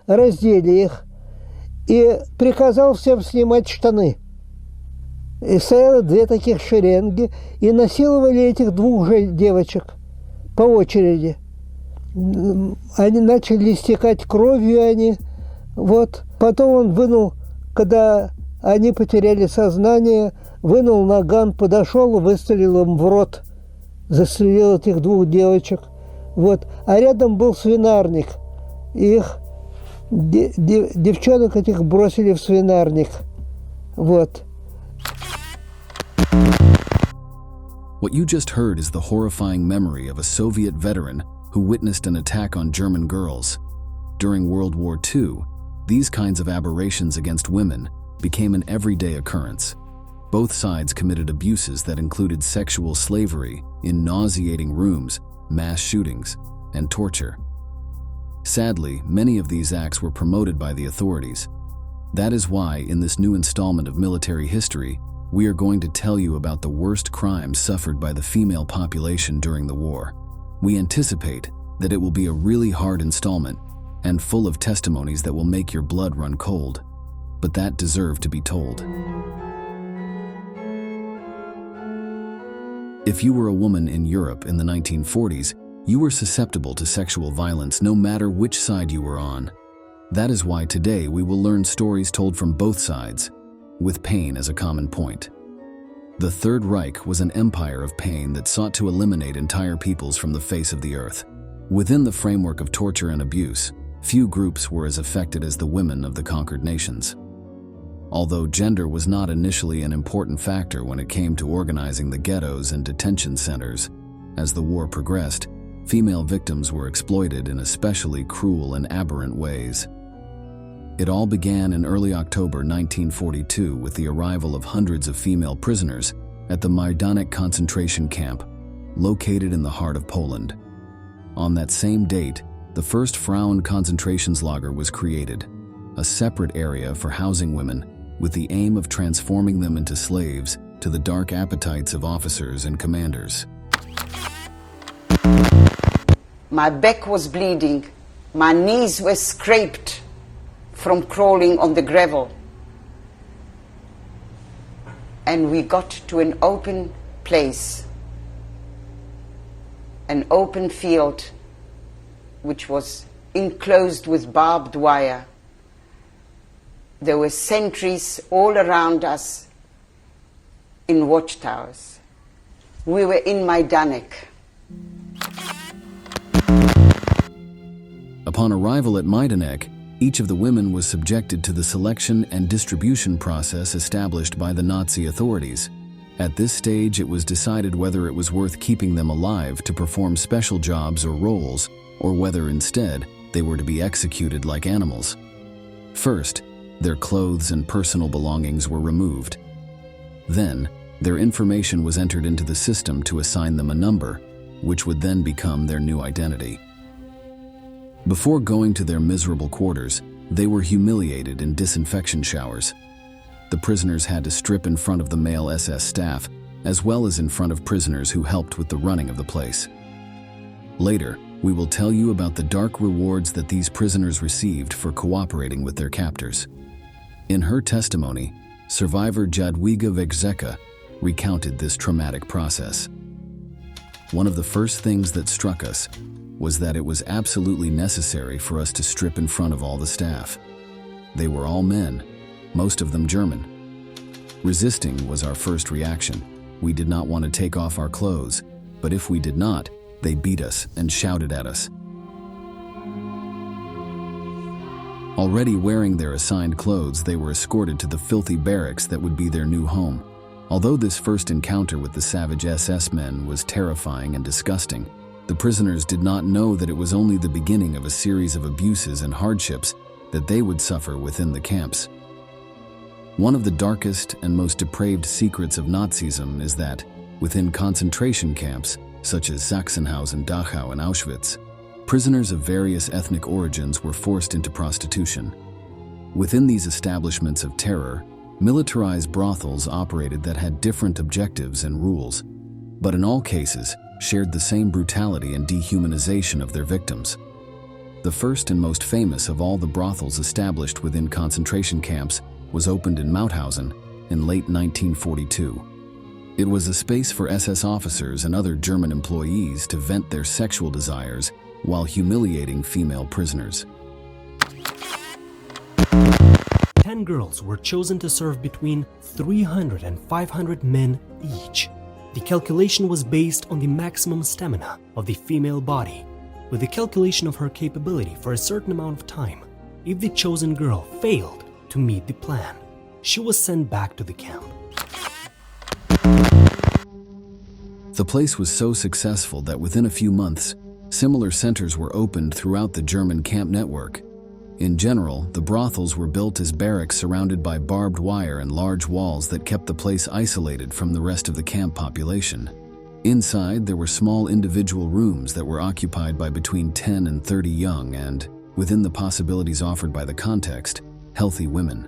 раздели их и приказал всем снимать штаны. И стояло две таких шеренги, и насиловали этих двух же девочек по очереди. Они начали истекать кровью, они. Вот. Потом он вынул, когда они потеряли сознание, вынул наган, подошел, выстрелил им в рот, застрелил этих двух девочек. Вот. А рядом был свинарник. Их девчонок этих бросили в свинарник. Вот. What you just heard is the horrifying memory of a Soviet veteran who witnessed an attack on German girls. During World War II, these kinds of aberrations against women became an everyday occurrence. Both sides committed abuses that included sexual slavery in nauseating rooms, mass shootings, and torture. Sadly, many of these acts were promoted by the authorities. That is why, in this new installment of military history, we are going to tell you about the worst crimes suffered by the female population during the war. We anticipate that it will be a really hard installment and full of testimonies that will make your blood run cold, but that deserve to be told. If you were a woman in Europe in the 1940s, you were susceptible to sexual violence no matter which side you were on. That is why today we will learn stories told from both sides, with pain as a common point. The Third Reich was an empire of pain that sought to eliminate entire peoples from the face of the earth. Within the framework of torture and abuse, few groups were as affected as the women of the conquered nations. Although gender was not initially an important factor when it came to organizing the ghettos and detention centers, as the war progressed, female victims were exploited in especially cruel and aberrant ways. It all began in early October 1942 with the arrival of hundreds of female prisoners at the Majdanek concentration camp, located in the heart of Poland. On that same date, the first Frauen Konzentrationslager was created, a separate area for housing women with the aim of transforming them into slaves to the dark appetites of officers and commanders. My back was bleeding, my knees were scraped from crawling on the gravel. And we got to an open place, an open field which was enclosed with barbed wire. There were sentries all around us in watchtowers. We were in Majdanek. Upon arrival at Majdanek, each of the women was subjected to the selection and distribution process established by the Nazi authorities. At this stage, it was decided whether it was worth keeping them alive to perform special jobs or roles, or whether instead they were to be executed like animals. First, their clothes and personal belongings were removed. Then, their information was entered into the system to assign them a number, which would then become their new identity. Before going to their miserable quarters, they were humiliated in disinfection showers. The prisoners had to strip in front of the male SS staff, as well as in front of prisoners who helped with the running of the place. Later, we will tell you about the dark rewards that these prisoners received for cooperating with their captors. In her testimony, survivor Jadwiga Wegzeka recounted this traumatic process. One of the first things that struck us was that it was absolutely necessary for us to strip in front of all the staff. They were all men, most of them German. Resisting was our first reaction. We did not want to take off our clothes, but if we did not, they beat us and shouted at us. Already wearing their assigned clothes, they were escorted to the filthy barracks that would be their new home. Although this first encounter with the savage SS men was terrifying and disgusting, the prisoners did not know that it was only the beginning of a series of abuses and hardships that they would suffer within the camps. One of the darkest and most depraved secrets of Nazism is that, within concentration camps, such as Sachsenhausen, Dachau, and Auschwitz, prisoners of various ethnic origins were forced into prostitution. Within these establishments of terror, militarized brothels operated that had different objectives and rules, but in all cases, shared the same brutality and dehumanization of their victims. The first and most famous of all the brothels established within concentration camps was opened in Mauthausen in late 1942. It was a space for SS officers and other German employees to vent their sexual desires while humiliating female prisoners. 10 girls were chosen to serve between 300 and 500 men each. The calculation was based on the maximum stamina of the female body, with the calculation of her capability for a certain amount of time. If the chosen girl failed to meet the plan, she was sent back to the camp. The place was so successful that within a few months, similar centers were opened throughout the German camp network. In general, the brothels were built as barracks surrounded by barbed wire and large walls that kept the place isolated from the rest of the camp population. Inside, there were small individual rooms that were occupied by between 10 and 30 young and, within the possibilities offered by the context, healthy women.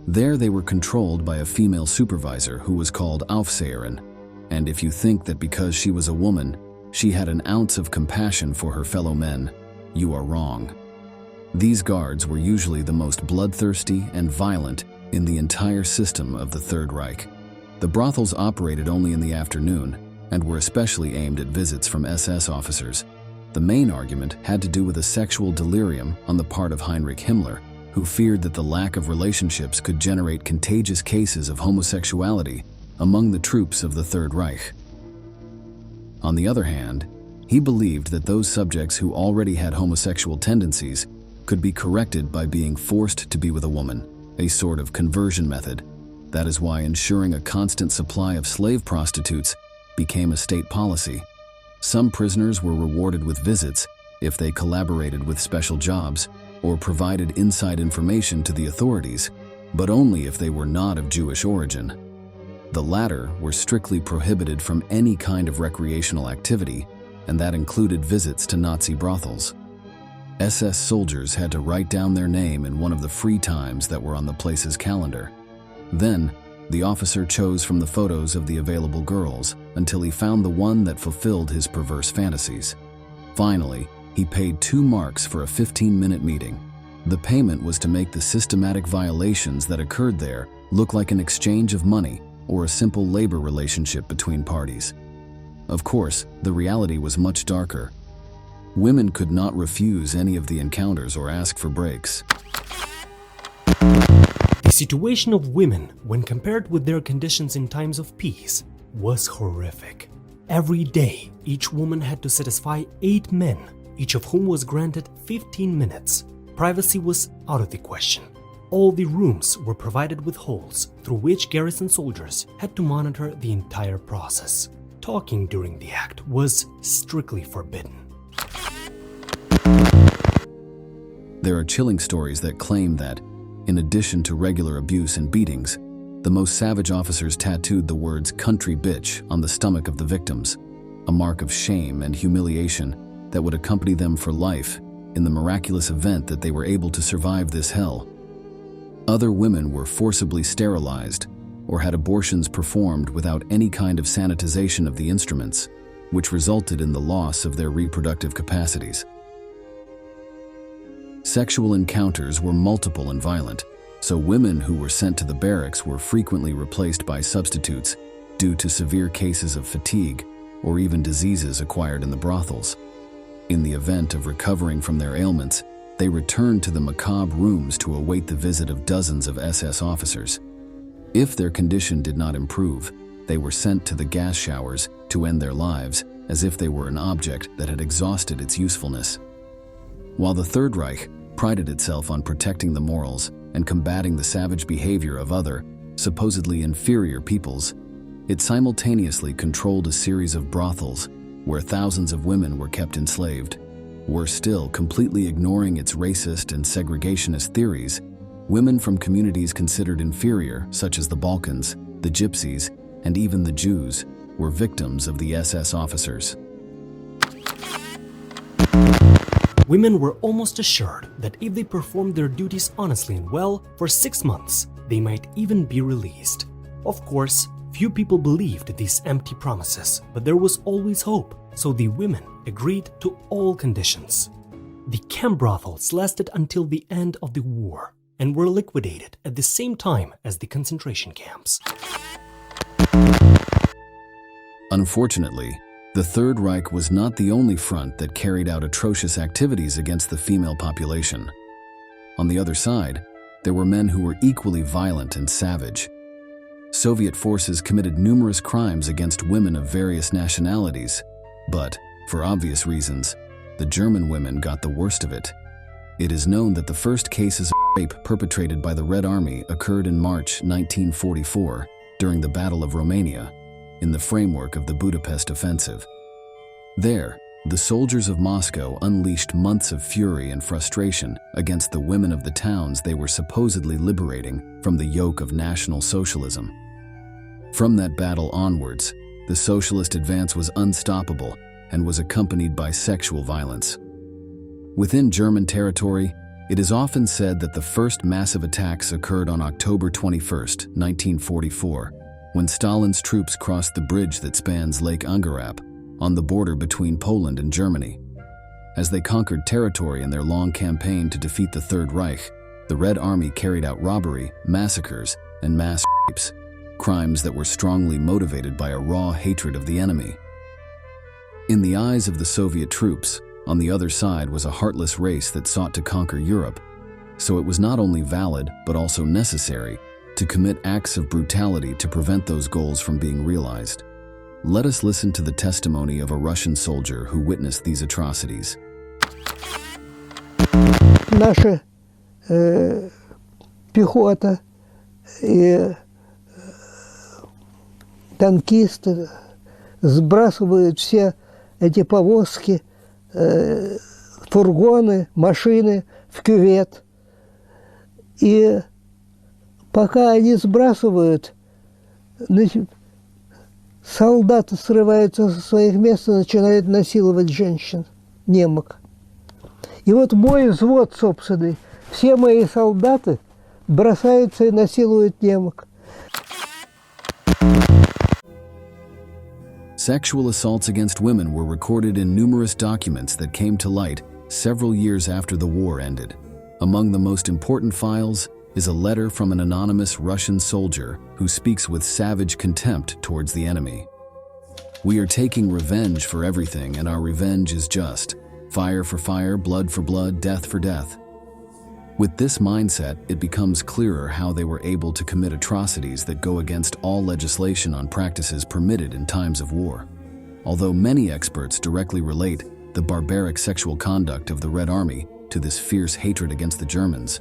There they were controlled by a female supervisor who was called Aufseherin, and if you think that because she was a woman, she had an ounce of compassion for her fellow men, you are wrong. These guards were usually the most bloodthirsty and violent in the entire system of the Third Reich. The brothels operated only in the afternoon and were especially aimed at visits from SS officers. The main argument had to do with a sexual delirium on the part of Heinrich Himmler, who feared that the lack of relationships could generate contagious cases of homosexuality among the troops of the Third Reich. On the other hand, he believed that those subjects who already had homosexual tendencies could be corrected by being forced to be with a woman, a sort of conversion method. That is why ensuring a constant supply of slave prostitutes became a state policy. Some prisoners were rewarded with visits if they collaborated with special jobs or provided inside information to the authorities, but only if they were not of Jewish origin. The latter were strictly prohibited from any kind of recreational activity, and that included visits to Nazi brothels. SS soldiers had to write down their name in one of the free times that were on the place's calendar. Then, the officer chose from the photos of the available girls until he found the one that fulfilled his perverse fantasies. Finally, he paid 2 marks for a 15-minute meeting. The payment was to make the systematic violations that occurred there look like an exchange of money or a simple labor relationship between parties. Of course, the reality was much darker. Women could not refuse any of the encounters or ask for breaks. The situation of women, when compared with their conditions in times of peace, was horrific. Every day, each woman had to satisfy 8 men, each of whom was granted 15 minutes. Privacy was out of the question. All the rooms were provided with holes through which garrison soldiers had to monitor the entire process. Talking during the act was strictly forbidden. There are chilling stories that claim that, in addition to regular abuse and beatings, the most savage officers tattooed the words "country bitch" on the stomach of the victims, a mark of shame and humiliation that would accompany them for life in the miraculous event that they were able to survive this hell. Other women were forcibly sterilized or had abortions performed without any kind of sanitization of the instruments, which resulted in the loss of their reproductive capacities. Sexual encounters were multiple and violent, so women who were sent to the barracks were frequently replaced by substitutes due to severe cases of fatigue or even diseases acquired in the brothels. In the event of recovering from their ailments, they returned to the macabre rooms to await the visit of dozens of SS officers. If their condition did not improve, they were sent to the gas showers to end their lives as if they were an object that had exhausted its usefulness. While the Third Reich prided itself on protecting the morals and combating the savage behavior of other, supposedly inferior peoples, it simultaneously controlled a series of brothels where thousands of women were kept enslaved. Worse still, completely ignoring its racist and segregationist theories, women from communities considered inferior, such as the Balkans, the Gypsies, and even the Jews, were victims of the SS officers. Women were almost assured that if they performed their duties honestly and well for 6 months, they might even be released. Of course, few people believed these empty promises, but there was always hope, so the women agreed to all conditions. The camp brothels lasted until the end of the war and were liquidated at the same time as the concentration camps. Unfortunately, the Third Reich was not the only front that carried out atrocious activities against the female population. On the other side, there were men who were equally violent and savage. Soviet forces committed numerous crimes against women of various nationalities, but, for obvious reasons, the German women got the worst of it. It is known that the first cases of rape perpetrated by the Red Army occurred in March 1944 during the Battle of Romania, in the framework of the Budapest Offensive. There, the soldiers of Moscow unleashed months of fury and frustration against the women of the towns they were supposedly liberating from the yoke of National Socialism. From that battle onwards, the socialist advance was unstoppable and was accompanied by sexual violence. Within German territory, it is often said that the first massive attacks occurred on October 21, 1944, when Stalin's troops crossed the bridge that spans Lake Angarab on the border between Poland and Germany. As they conquered territory in their long campaign to defeat the Third Reich, the Red Army carried out robbery, massacres, and mass rapes, crimes that were strongly motivated by a raw hatred of the enemy. In the eyes of the Soviet troops, on the other side was a heartless race that sought to conquer Europe, so it was not only valid but also necessary to commit acts of brutality to prevent those goals from being realized. Let us listen to the testimony of a Russian soldier who witnessed these atrocities. Наша пехота и танкисты сбрасывают все эти повозки, фургоны, машины в кювет. И пока они сбрасывают, солдаты срываются со своих мест и начинают насиловать женщин, немок. И вот мой взвод собственный, все мои солдаты бросаются и насилуют немок. Sexual assaults against women were recorded in numerous documents that came to light several years after the war ended. Among the most important files is a letter from an anonymous Russian soldier who speaks with savage contempt towards the enemy. "We are taking revenge for everything, and our revenge is just. Fire for fire, blood for blood, death for death." With this mindset, it becomes clearer how they were able to commit atrocities that go against all legislation on practices permitted in times of war. Although many experts directly relate the barbaric sexual conduct of the Red Army to this fierce hatred against the Germans,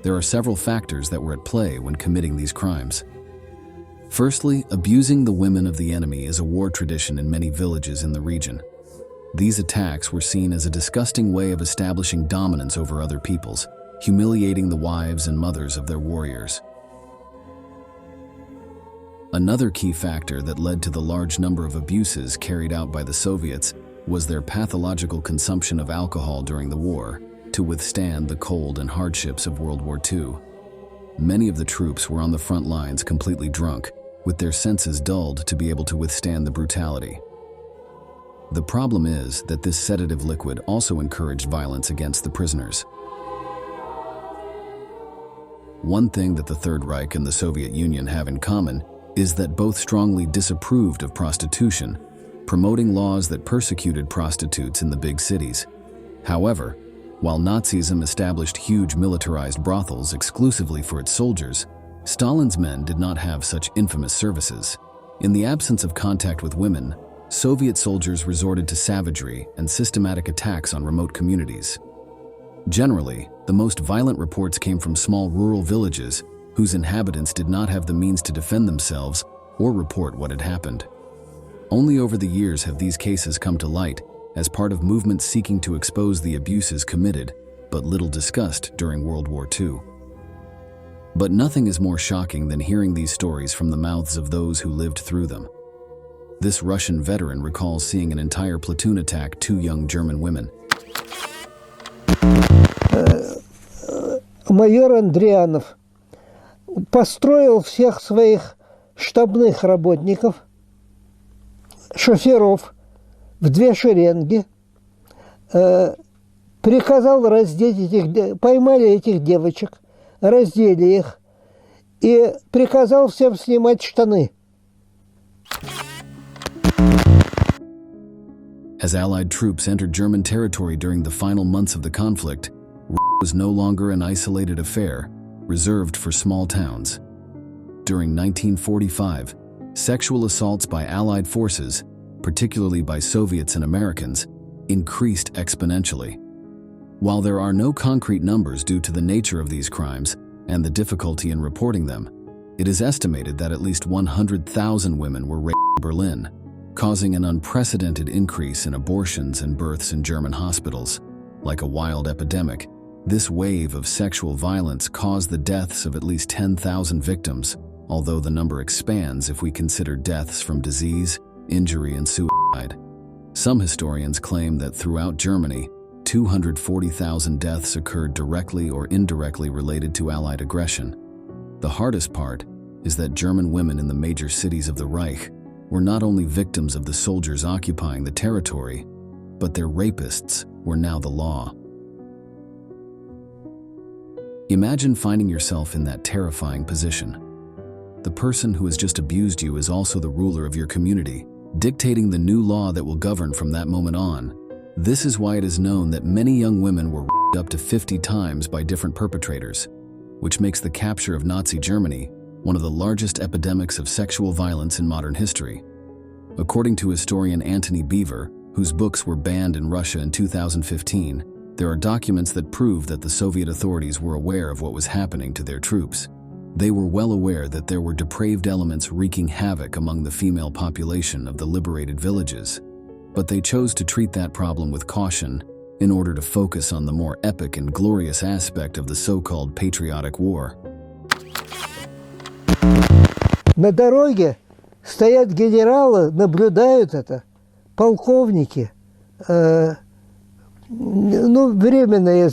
there are several factors that were at play when committing these crimes. Firstly, abusing the women of the enemy is a war tradition in many villages in the region. These attacks were seen as a disgusting way of establishing dominance over other peoples, humiliating the wives and mothers of their warriors. Another key factor that led to the large number of abuses carried out by the Soviets was their pathological consumption of alcohol during the war to withstand the cold and hardships of World War II. Many of the troops were on the front lines completely drunk, with their senses dulled to be able to withstand the brutality. The problem is that this sedative liquid also encouraged violence against the prisoners. One thing that the Third Reich and the Soviet Union have in common is that both strongly disapproved of prostitution, promoting laws that persecuted prostitutes in the big cities. However, while Nazism established huge militarized brothels exclusively for its soldiers, Stalin's men did not have such infamous services. In the absence of contact with women, Soviet soldiers resorted to savagery and systematic attacks on remote communities. Generally, the most violent reports came from small rural villages whose inhabitants did not have the means to defend themselves or report what had happened. Only over the years have these cases come to light as part of movements seeking to expose the abuses committed, but little discussed during World War II. But nothing is more shocking than hearing these stories from the mouths of those who lived through them. This Russian veteran recalls seeing an entire platoon attack 2 young German women. Майор Андрианов построил всех своих штабных работников, шоферов в 2 шеренги, приказал раздеть поймали этих девочек, раздели их и приказал всем снимать штаны. As Allied troops entered German territory during the final months of the conflict, was no longer an isolated affair, reserved for small towns. During 1945, sexual assaults by Allied forces, particularly by Soviets and Americans, increased exponentially. While there are no concrete numbers due to the nature of these crimes and the difficulty in reporting them, it is estimated that at least 100,000 women were raped in Berlin, causing an unprecedented increase in abortions and births in German hospitals. Like a wild epidemic, this wave of sexual violence caused the deaths of at least 10,000 victims, although the number expands if we consider deaths from disease, injury, and suicide. Some historians claim that throughout Germany, 240,000 deaths occurred directly or indirectly related to Allied aggression. The hardest part is that German women in the major cities of the Reich were not only victims of the soldiers occupying the territory, but their rapists were now the law. Imagine finding yourself in that terrifying position. The person who has just abused you is also the ruler of your community, dictating the new law that will govern from that moment on. This is why it is known that many young women were raped up to 50 times by different perpetrators, which makes the capture of Nazi Germany one of the largest epidemics of sexual violence in modern history. According to historian Antony Beevor, whose books were banned in Russia in 2015, there are documents that prove that the Soviet authorities were aware of what was happening to their troops. They were well aware that there were depraved elements wreaking havoc among the female population of the liberated villages, but they chose to treat that problem with caution in order to focus on the more epic and glorious aspect of the so-called patriotic war. На дороге стоят генералы, наблюдают это, полковники, временные,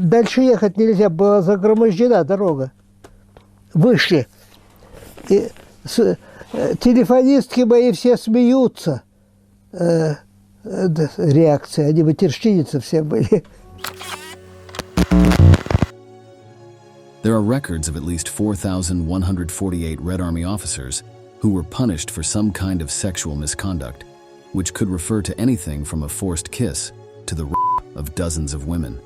дальше ехать нельзя, была загромождена дорога. Вышли. И телефонистки мои все смеются. Реакция, они матерщиницы все были. There are records of at least 4,148 Red Army officers who were punished for some kind of sexual misconduct, which could refer to anything from a forced kiss to the rape of dozens of women.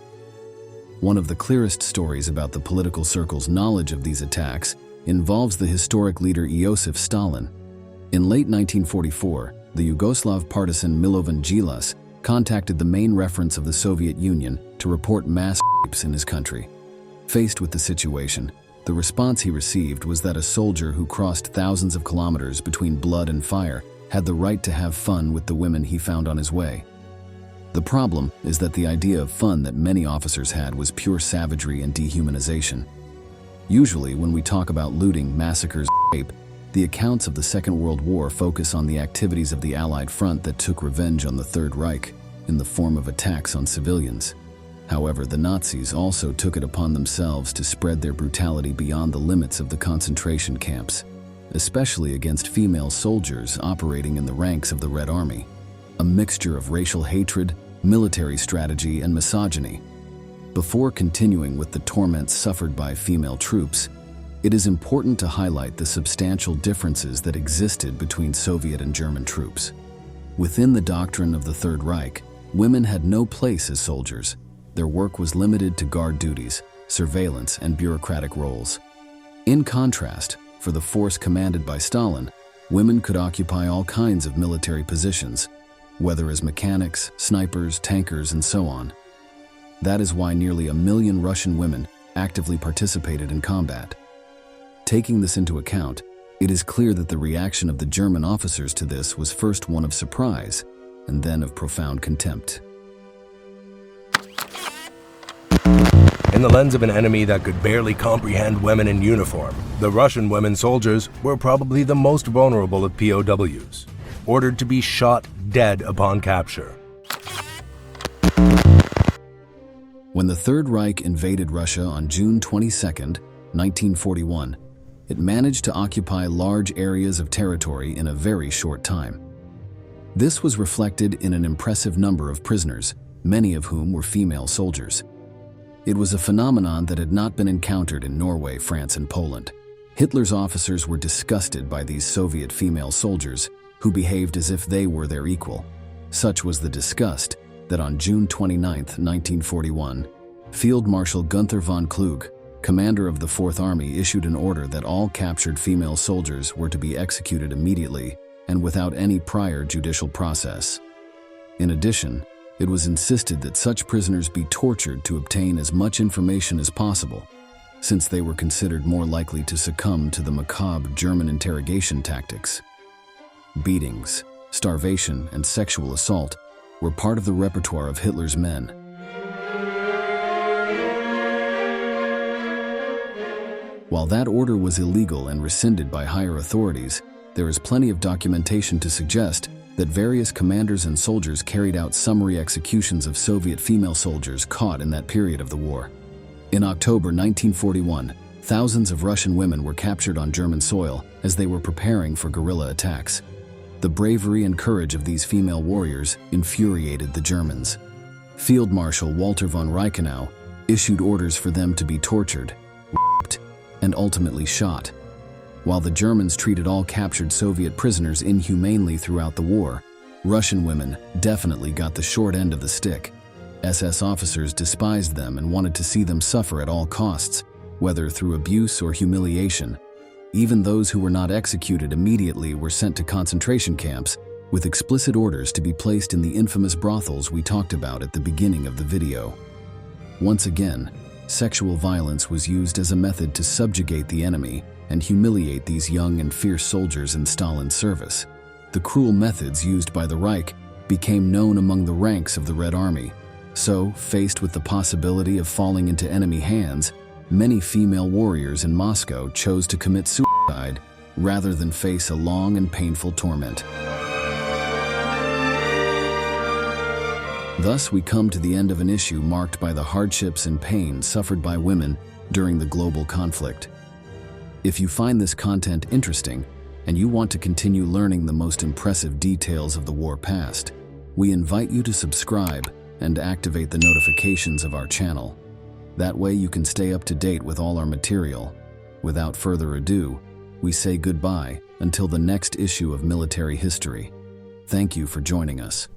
One of the clearest stories about the political circle's knowledge of these attacks involves the historic leader Joseph Stalin. In late 1944, the Yugoslav partisan Milovan Djilas contacted the main reference of the Soviet Union to report mass rapes in his country. Faced with the situation, the response he received was that a soldier who crossed thousands of kilometers between blood and fire had the right to have fun with the women he found on his way. The problem is that the idea of fun that many officers had was pure savagery and dehumanization. Usually, when we talk about looting, massacres, and rape, the accounts of the Second World War focus on the activities of the Allied front that took revenge on the Third Reich in the form of attacks on civilians. However, the Nazis also took it upon themselves to spread their brutality beyond the limits of the concentration camps, especially against female soldiers operating in the ranks of the Red Army. A mixture of racial hatred, military strategy, and misogyny. Before continuing with the torments suffered by female troops, it is important to highlight the substantial differences that existed between Soviet and German troops. Within the doctrine of the Third Reich, women had no place as soldiers. Their work was limited to guard duties, surveillance, and bureaucratic roles. In contrast, for the force commanded by Stalin, women could occupy all kinds of military positions, whether as mechanics, snipers, tankers, and so on. That is why nearly 1 million Russian women actively participated in combat. Taking this into account, it is clear that the reaction of the German officers to this was first one of surprise, and then of profound contempt. In the lens of an enemy that could barely comprehend women in uniform, the Russian women soldiers were probably the most vulnerable of POWs, ordered to be shot dead upon capture. When the Third Reich invaded Russia on June 22, 1941, it managed to occupy large areas of territory in a very short time. This was reflected in an impressive number of prisoners, many of whom were female soldiers. It was a phenomenon that had not been encountered in Norway, France, and Poland. Hitler's officers were disgusted by these Soviet female soldiers who behaved as if they were their equal. Such was the disgust that on June 29, 1941, Field Marshal Gunther von Kluge, commander of the Fourth Army, issued an order that all captured female soldiers were to be executed immediately and without any prior judicial process. In addition, it was insisted that such prisoners be tortured to obtain as much information as possible, since they were considered more likely to succumb to the macabre German interrogation tactics. Beatings, starvation, and sexual assault were part of the repertoire of Hitler's men. While that order was illegal and rescinded by higher authorities, there is plenty of documentation to suggest that various commanders and soldiers carried out summary executions of Soviet female soldiers caught in that period of the war. In October 1941, thousands of Russian women were captured on German soil as they were preparing for guerrilla attacks. The bravery and courage of these female warriors infuriated the Germans. Field Marshal Walter von Reichenau issued orders for them to be tortured, raped, and ultimately shot. While the Germans treated all captured Soviet prisoners inhumanely throughout the war, Russian women definitely got the short end of the stick. SS officers despised them and wanted to see them suffer at all costs, whether through abuse or humiliation. Even those who were not executed immediately were sent to concentration camps with explicit orders to be placed in the infamous brothels we talked about at the beginning of the video. Once again, sexual violence was used as a method to subjugate the enemy and humiliate these young and fierce soldiers in Stalin's service. The cruel methods used by the Reich became known among the ranks of the Red Army. So, faced with the possibility of falling into enemy hands, many female warriors in Moscow chose to commit suicide rather than face a long and painful torment. Thus, we come to the end of an issue marked by the hardships and pain suffered by women during the global conflict. If you find this content interesting and you want to continue learning the most impressive details of the war past, we invite you to subscribe and activate the notifications of our channel. That way you can stay up to date with all our material. Without further ado, we say goodbye until the next issue of Military History. Thank you for joining us.